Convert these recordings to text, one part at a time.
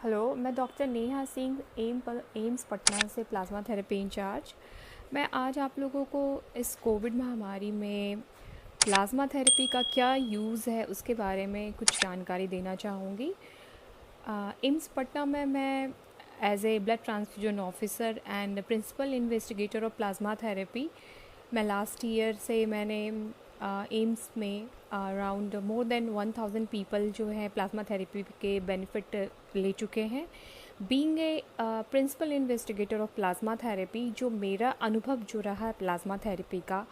Hello, मैं doctor Neha Singh AIIMS Patna से plasma therapy in charge. मैं आज आप लोगों को इस कोविड महामारी में प्लाज्मा थेरेपी का क्या यूज़ है उसके बारे में कुछ जानकारी देना चाहूँगी। एम्स पटना में मैं as a blood transfusion officer and principal investigator of plasma therapy, मैं लास्ट ईयर से मैंने एम्स में अराउंड मोर देन 1000 पीपल जो है प्लाज्मा थेरेपी के बेनिफिट ले चुके हैं। Being a principal investigator of plasma therapy, जो मेरा अनुभव जो रहा है प्लाज्मा थेरेपी का,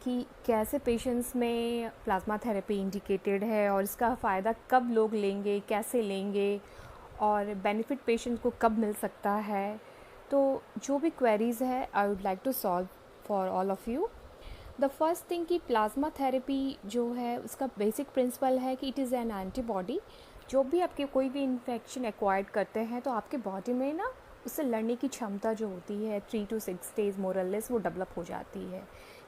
कि कैसे पेशेंट्स में प्लाज्मा थेरेपी इंडिकेटेड है और इसका फ़ायदा कब लोग लेंगे, कैसे लेंगे और बेनिफिट पेशेंट को कब मिल सकता है। तो जो भी क्वेरीज़ है I would like to solve for all of you. The first thing कि प्लाज्मा थेरेपी जो है उसका बेसिक प्रिंसिपल है कि इट इज़ एन एंटीबॉडी। जो भी आपके कोई भी इन्फेक्शन एक्वायर्ड करते हैं तो आपके बॉडी में ना उससे लड़ने की क्षमता जो होती है 3 to 6 days मोरलेस वो डेवलप हो जाती है।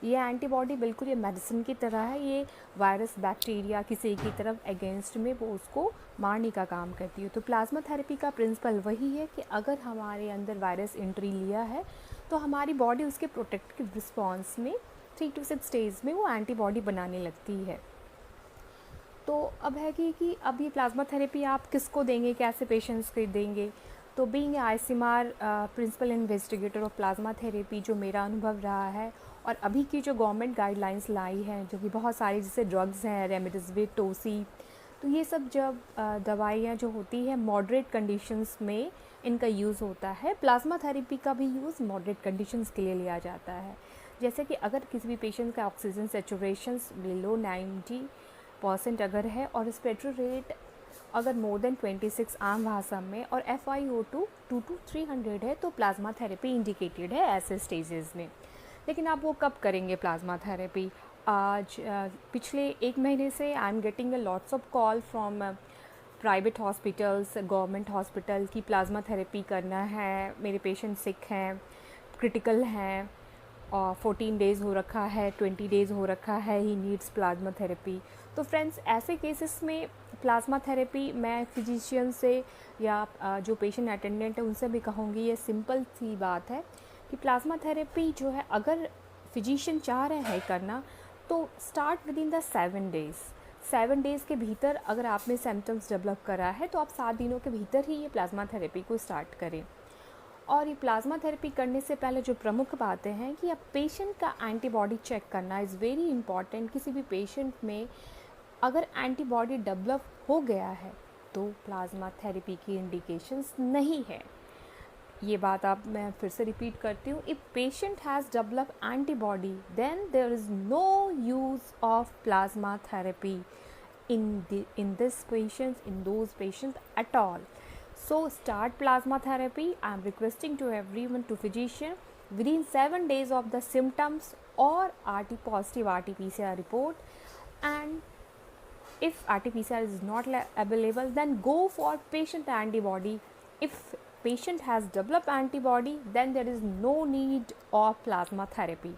ये एंटीबॉडी बिल्कुल ये मेडिसिन की तरह है। ये वायरस बैक्टीरिया किसी की तरफ अगेंस्ट में वो उसको मारने का काम करती है। तो प्लाज्मा थेरेपी का प्रिंसिपल वही है कि अगर हमारे अंदर वायरस एंट्री लिया है तो हमारी बॉडी उसके प्रोटेक्टिव रिस्पॉन्स में 3 to 6 days में वो एंटीबॉडी बनाने लगती है। तो अब है कि अब ये प्लाज्मा थेरेपी आप किसको देंगे, कैसे पेशेंट्स को देंगे। तो being ICMR principal investigator of plasma therapy, जो मेरा अनुभव रहा है और अभी की जो गवर्नमेंट गाइडलाइंस लाई हैं, जो कि बहुत सारी जैसे ड्रग्स हैं, रेमडेसिविर, टोसी, तो ये सब जब दवाइयाँ जो होती है मॉडरेट कंडीशंस में इनका यूज़ होता है। प्लाज्मा थेरेपी का भी यूज़ मॉडरेट कंडीशंस के लिए लिया जाता है। जैसे कि अगर किसी भी पेशेंट का ऑक्सीजन सेचुरेशन बिलो 90% अगर है और रेस्पिरेटरी रेट अगर मोर देन 26 आम भाषा में और FiO2 2 to 300 है तो प्लाज्मा थेरेपी इंडिकेटेड है ऐसे स्टेजेस में। लेकिन आप वो कब करेंगे प्लाज्मा थेरेपी? आज पिछले 1 महीने से I am getting a lots of call from private hospitals, government hospital की प्लाज्मा थेरेपी करना है, मेरे पेशेंट सिक हैं, क्रिटिकल हैं और 14 डेज़ हो रखा है, 20 डेज़ हो रखा है, ही नीड्स प्लाज्मा थेरेपी। तो फ्रेंड्स, ऐसे केसेस में प्लाज्मा थेरेपी मैं फिजिशियन से या जो पेशेंट अटेंडेंट है उनसे भी कहूँगी, ये सिंपल सी बात है कि प्लाज्मा थेरेपी जो है अगर फिजिशियन चाह रहे हैं करना तो start with in the 7 days। 7 days के भीतर अगर आपने सिम्टम्स डेवलप करा है तो आप 7 दिनों के भीतर ही ये प्लाज्मा थेरेपी को स्टार्ट करें। और ये प्लाज्मा थेरेपी करने से पहले जो प्रमुख बातें हैं कि अब पेशेंट का एंटीबॉडी चेक करना इज़ वेरी इंपॉर्टेंट। किसी भी पेशेंट में अगर एंटीबॉडी डेवलप हो गया है तो प्लाज्मा थेरेपी की इंडिकेशंस नहीं है। ये बात आप मैं फिर से रिपीट करती हूँ, if patient has develop antibody then there is no use of plasma therapy in this patients, in those patients at all. So start plasma therapy. I am requesting to everyone, to physician, within 7 days of the symptoms or RT positive RT-PCR report. And if RT-PCR is not available, then go for patient antibody. If patient has developed antibody, then there is no need of plasma therapy.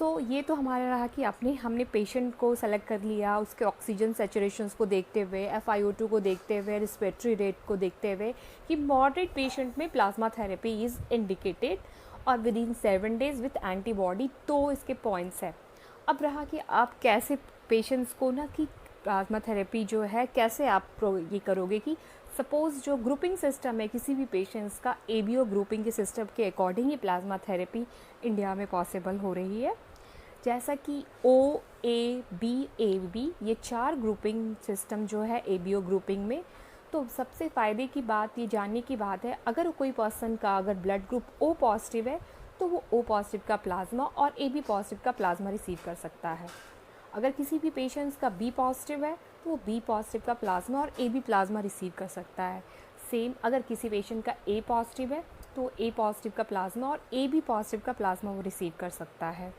ये तो हमारा रहा कि हमने patient को select कर लिया, उसके ऑक्सीजन सेचुरेशंस को देखते हुए, FiO2 को देखते हुए, रेस्पिरेटरी रेट को देखते हुए कि मॉडरेट पेशेंट में प्लाज्मा थेरेपी इज़ इंडिकेटेड और with in 7 days with antibody. तो इसके पॉइंट्स है। अब रहा कि आप कैसे पेशेंट्स को ना कि प्लाज्मा थेरेपी जो है कैसे आप ये करोगे कि सपोज़ जो ग्रुपिंग सिस्टम है किसी भी पेशेंट्स का, ABO ग्रुपिंग के सिस्टम के अकॉर्डिंग ही प्लाज्मा थेरेपी इंडिया में पॉसिबल हो रही है। जैसा कि OAB ये 4 ग्रुपिंग सिस्टम जो है ABO ग्रुपिंग में। तो सबसे फ़ायदे की बात, ये जानने की बात है, अगर कोई पर्सन का अगर ब्लड ग्रुप O पॉजिटिव है तो वो O पॉजिटिव का प्लाज्मा और AB पॉजिटिव का प्लाज्मा रिसीव कर सकता है। अगर किसी भी पेशेंट्स का B पॉजिटिव है तो वो B पॉजिटिव का प्लाज्मा और AB प्लाज्मा रिसीव कर सकता है। सेम अगर किसी पेशेंट का A पॉजिटिव है तो A पॉजिटिव का प्लाज्मा और AB पॉजिटिव का प्लाज्मा वो रिसीव कर सकता है।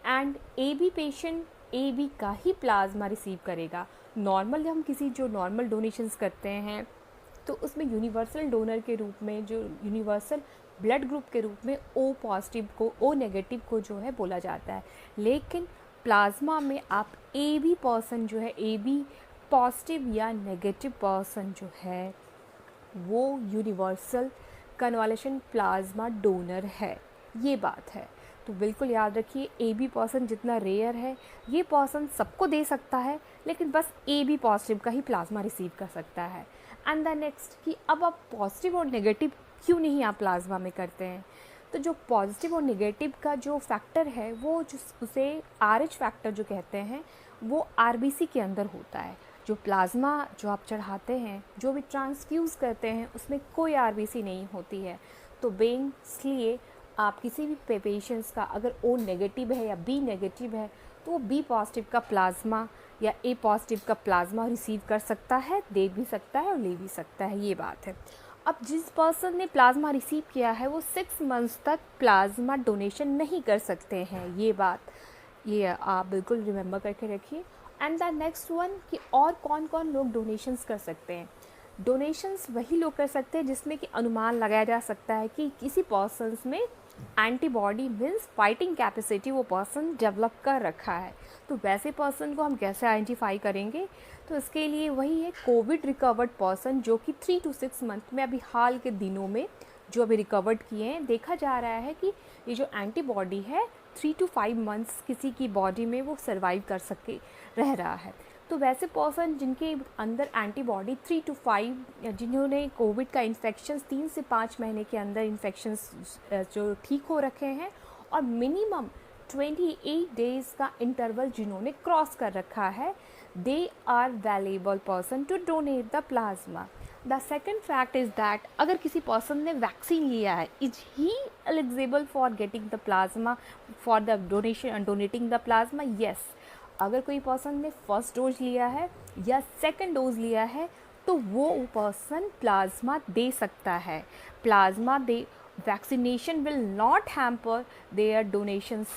एंड AB पेशेंट AB का ही प्लाज्मा रिसीव करेगा। नॉर्मल हम किसी जो नॉर्मल डोनेशंस करते हैं तो उसमें यूनिवर्सल डोनर के रूप में, जो यूनिवर्सल ब्लड ग्रुप के रूप में O पॉजिटिव को, O नेगेटिव को जो है बोला जाता है। लेकिन प्लाज्मा में आप AB पर्सन जो है, AB पॉजिटिव या नेगेटिव पर्सन जो है वो यूनिवर्सल कन्वालेशन प्लाज्मा डोनर है, ये बात है। तो बिल्कुल याद रखिए, ए बी पर्सन जितना रेयर है, ये पर्सन सबको दे सकता है, लेकिन बस ए बी पॉजिटिव का ही प्लाज्मा रिसीव कर सकता है। एंड द नेक्स्ट कि अब आप पॉजिटिव और नेगेटिव क्यों नहीं आप प्लाज्मा में करते हैं। तो जो पॉजिटिव और नेगेटिव का जो फैक्टर है वो उसे RH फैक्टर जो कहते हैं वो RBC के अंदर होता है। जो प्लाज्मा जो आप चढ़ाते हैं, जो भी ट्रांसफ्यूज़ करते हैं, उसमें कोई RBC नहीं होती है। तो इसलिए आप किसी भी पेशेंट्स का अगर O नेगेटिव है या B नेगेटिव है तो वो B पॉजिटिव का प्लाज्मा या A पॉजिटिव का प्लाज्मा रिसीव कर सकता है, दे भी सकता है और ले भी सकता है, ये बात है। अब जिस पर्सन ने प्लाज्मा रिसीव किया है वो 6 मंथ्स तक प्लाज्मा डोनेशन नहीं कर सकते हैं, ये बात ये आप बिल्कुल रिमेंबर करके रखिए। एंड द नेक्स्ट वन कि और कौन कौन लोग डोनेशंस कर सकते हैं। डोनेशंस वही लोग कर सकते हैं जिसमें कि अनुमान लगाया जा सकता है कि किसी पर्सन्स में एंटीबॉडी मीन्स फाइटिंग कैपेसिटी वो पर्सन डेवलप कर रखा है। तो वैसे पर्सन को हम कैसे आइडेंटिफाई करेंगे, तो इसके लिए वही है कोविड रिकवर्ड पर्सन जो कि 3 to 6 मंथ में अभी हाल के दिनों में जो अभी रिकवर्ड किए हैं, देखा जा रहा है कि ये जो एंटीबॉडी है 3 to 5 मंथ्स किसी की बॉडी में वो सर्वाइव कर सके रह रहा है। तो वैसे पर्सन जिनके अंदर एंटीबॉडी 3 to 5 जिन्होंने कोविड का इन्फेक्शन 3 से 5 महीने के अंदर इन्फेक्शंस जो ठीक हो रखे हैं और मिनिमम 28 डेज़ का इंटरवल जिन्होंने क्रॉस कर रखा है, they are valuable person to donate the plasma. The second fact is that अगर किसी पर्सन ने वैक्सीन लिया है, is he eligible for getting the plasma for the donating the plasma. Yes, अगर कोई पर्सन ने फर्स्ट डोज लिया है या सेकंड डोज लिया है तो वो पर्सन प्लाज्मा दे सकता है। प्लाज्मा दे vaccination will not hamper their donations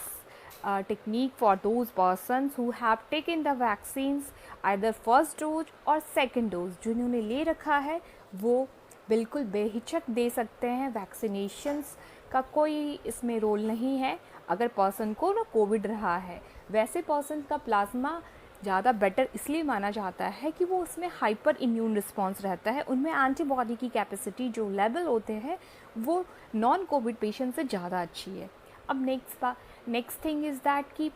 technique for those persons who have taken the vaccines either first dose और second dose। जिन्होंने ले रखा है वो बिल्कुल बेहिचक दे सकते हैं। वैक्सीनेशंस का कोई इसमें रोल नहीं है। अगर पर्सन को ना कोविड रहा है, वैसे पर्सन का प्लाज्मा ज़्यादा बेटर इसलिए माना जाता है कि वो उसमें हाइपर इम्यून रिस्पॉन्स रहता है, उनमें एंटीबॉडी की कैपेसिटी जो लेवल होते हैं वो नॉन कोविड पेशेंट से ज़्यादा अच्छी है। अब नेक्स्ट थिंग इज़ दैट कि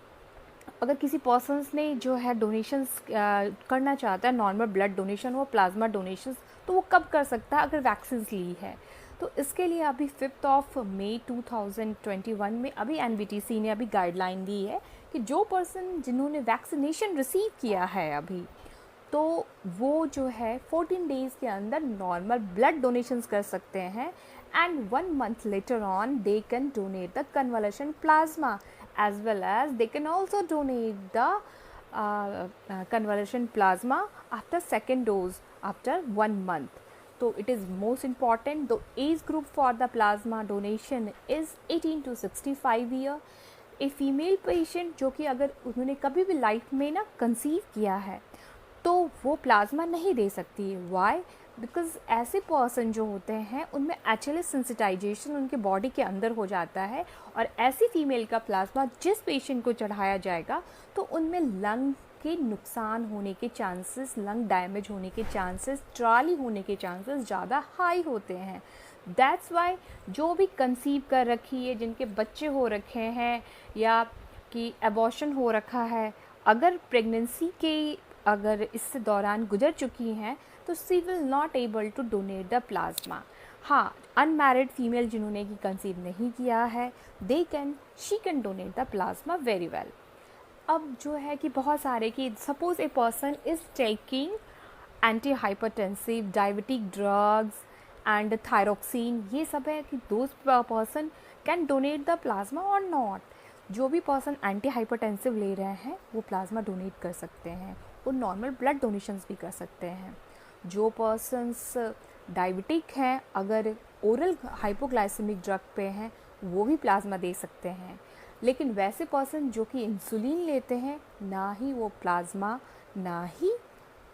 अगर किसी पर्सन्स ने जो है डोनेशंस करना चाहता है, नॉर्मल ब्लड डोनेशन हो, प्लाज्मा डोनेशंस, तो वो कब कर सकता है अगर वैक्सीन ली है। तो इसके लिए अभी 5 मई 2021 में अभी NBTC ने अभी गाइडलाइन दी है कि जो पर्सन जिन्होंने वैक्सीनेशन रिसीव किया है अभी, तो वो जो है 14 डेज़ के अंदर नॉर्मल ब्लड डोनेशंस कर सकते हैं and 1 month later on they can donate the convalescent plasma as well as they can also donate the convalescent plasma after second dose after 1 month. So it is most important the age group for the plasma donation is 18 to 65 year। A female patient जो कि अगर उन्होंने कभी भी life में ना conceive किया है तो वो प्लाज्मा नहीं दे सकती है। वाई? बिकॉज ऐसे पर्सन जो होते हैं उनमें HLA सेंसिटाइजेशन उनके बॉडी के अंदर हो जाता है और ऐसी फीमेल का प्लाज्मा जिस पेशेंट को चढ़ाया जाएगा तो उनमें लंग के नुकसान होने के चांसेस, लंग डैमेज होने के चांसेस, ट्राली होने के चांसेस ज़्यादा हाई होते हैं। दैट्स वाई जो भी कंसीव कर रखी है, जिनके बच्चे हो रखे हैं या कि एबॉर्शन हो रखा है, अगर प्रेगनेंसी के अगर इस दौरान गुजर चुकी हैं तो she will not able to donate the plasma. हाँ, अनमैरिड फीमेल जिन्होंने कि कंसीव नहीं किया है she can donate the plasma very well. अब जो है कि बहुत सारे कि suppose a person is taking anti hypertensive diabetic drugs and thyroxine, ये सब है कि those person can donate the plasma और नॉट। जो भी पर्सन एंटी हाइपरटेंसिव ले रहे हैं वो प्लाज्मा डोनेट कर सकते हैं, वो नॉर्मल ब्लड डोनेशंस भी कर सकते हैं। जो पर्सन्स डायबिटिक हैं, अगर ओरल हाइपोग्लाइसेमिक ड्रग पे हैं, वो भी प्लाज्मा दे सकते हैं। लेकिन वैसे पर्सन जो कि इंसुलिन लेते हैं, ना ही वो प्लाज्मा ना ही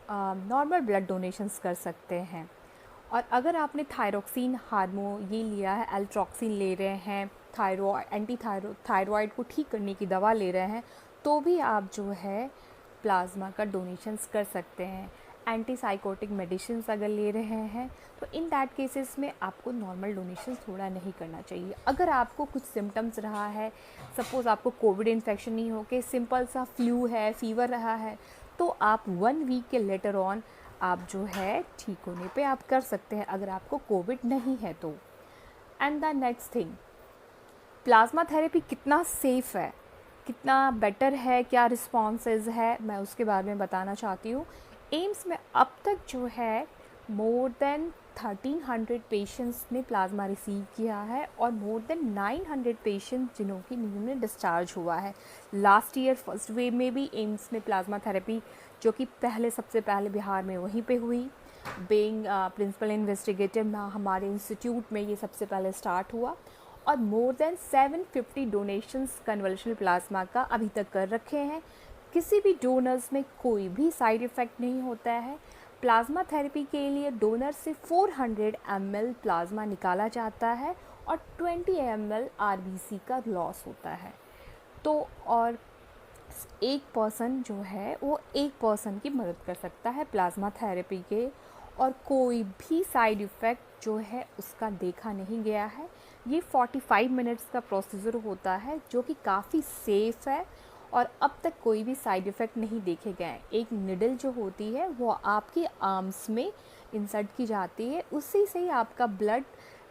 नॉर्मल ब्लड डोनेशंस कर सकते हैं। और अगर आपने थायरोक्सिन ये लिया है, एल्ट्रॉक्सिन ले रहे हैं, थायरॉयड को ठीक करने की दवा ले रहे हैं, तो भी आप जो है प्लाज्मा का डोनेशंस कर सकते हैं। एंटीसाइकोटिक मेडिसिन्स अगर ले रहे हैं तो इन दैट केसेस में आपको नॉर्मल डोनेशन थोड़ा नहीं करना चाहिए। अगर आपको कुछ सिम्टम्स रहा है, सपोज़ आपको कोविड इन्फेक्शन नहीं हो के सिंपल सा फ्लू है, फीवर रहा है, तो आप 1 वीक के लेटर ऑन आप जो है ठीक होने पे आप कर सकते हैं अगर आपको कोविड नहीं है तो। And the next thing, plasma therapy कितना सेफ़ है, कितना बेटर है, क्या रिस्पॉन्सेज है, मैं उसके बारे में बताना चाहती हूँ। एम्स में अब तक जो है मोर देन 1300 पेशेंट्स ने प्लाज्मा रिसीव किया है और मोर देन 900 पेशेंट्स जिन्होंने डिस्चार्ज हुआ है। लास्ट ईयर फर्स्ट वेव में भी एम्स में प्लाज्मा थेरेपी जो कि सबसे पहले बिहार में वहीं पे हुई, बीइंग प्रिंसिपल इन्वेस्टिगेटर हमारे इंस्टीट्यूट में ये सबसे पहले स्टार्ट हुआ और मोर देन 750 डोनेशंस कन्वल्शनल प्लाज्मा का अभी तक कर रखे हैं। किसी भी डोनर्स में कोई भी साइड इफ़ेक्ट नहीं होता है। प्लाज्मा थेरेपी के लिए डोनर से 400 ml प्लाज्मा निकाला जाता है और 20 ml आरबीसी का लॉस होता है। तो और एक पर्सन जो है वो एक पर्सन की मदद कर सकता है प्लाज्मा थेरेपी के, और कोई भी साइड इफ़ेक्ट जो है उसका देखा नहीं गया है। ये 45 मिनट्स का प्रोसीजर होता है जो कि काफ़ी सेफ़ है और अब तक कोई भी साइड इफ़ेक्ट नहीं देखे गए हैं। एक निडल जो होती है वो आपके आर्म्स में इंसर्ट की जाती है, उसी से ही आपका ब्लड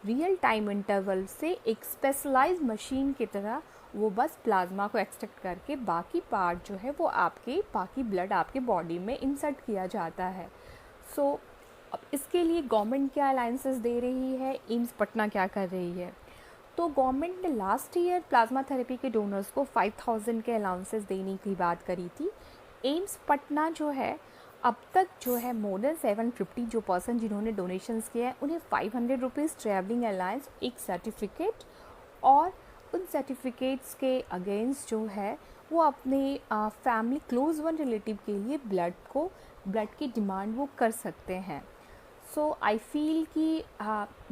रियल टाइम इंटरवल से एक स्पेशलाइज्ड मशीन की तरह वो बस प्लाज्मा को एक्सट्रैक्ट करके बाकी पार्ट जो है वो आपके बाकी ब्लड आपके बॉडी में इंसर्ट किया जाता है। सो अब इसके लिए गवर्नमेंट क्या अलाइंसेस दे रही है, एम्स पटना क्या कर रही है। तो गवर्नमेंट ने लास्ट ईयर प्लाज्मा थेरेपी के डोनर्स को 5000 के अलाउंसेस देने की बात करी थी। एम्स पटना जो है अब तक जो है मोर देन 750 जो पर्सन जिन्होंने डोनेशंस किए हैं उन्हें 500 रुपीज़ ट्रैवलिंग अलाउंस, एक सर्टिफिकेट, और उन सर्टिफिकेट्स के अगेंस्ट जो है वो अपने फैमिली क्लोज वन रिलेटिव के लिए ब्लड की डिमांड वो कर सकते हैं। सो आई फील कि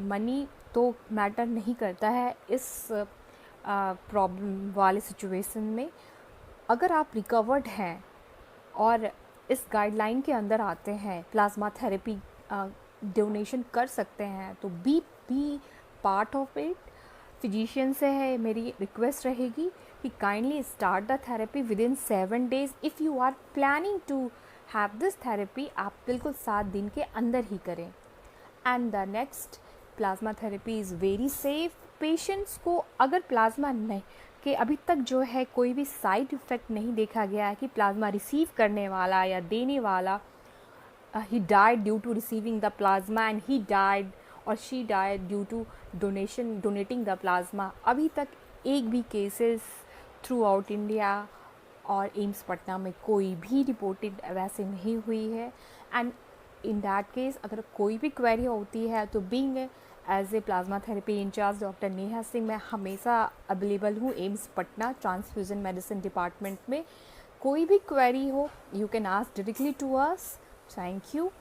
मनी तो मैटर नहीं करता है इस प्रॉब्लम वाले सिचुएशन में। अगर आप रिकवर्ड हैं और इस गाइडलाइन के अंदर आते हैं, प्लाज्मा थेरेपी डोनेशन कर सकते हैं, तो be part of it. Physician से है मेरी रिक्वेस्ट रहेगी कि kindly start the therapy within 7 days। If you are planning to have this therapy, आप बिल्कुल 7 दिन के अंदर ही करें। And the next, plasma therapy is very safe. Patients को अगर प्लाज्मा नहीं कि अभी तक जो है कोई भी साइड इफ़ेक्ट नहीं देखा गया है कि प्लाज्मा रिसीव करने वाला या देने वाला he died due to receiving the plasma and he died or she died due to donating the plasma, अभी तक एक भी केसेस थ्रू आउट इंडिया और एम्स पटना में कोई भी रिपोर्टेड वैसे नहीं हुई है। एंड इन दैट केस अगर कोई भी क्वेरी होती है तो being as a plasma therapy in charge doctor Neha Singh, मैं हमेशा अवेलेबल हूँ AIIMS Patna transfusion medicine department में। कोई भी क्वेरी हो you can ask directly to us. Thank you.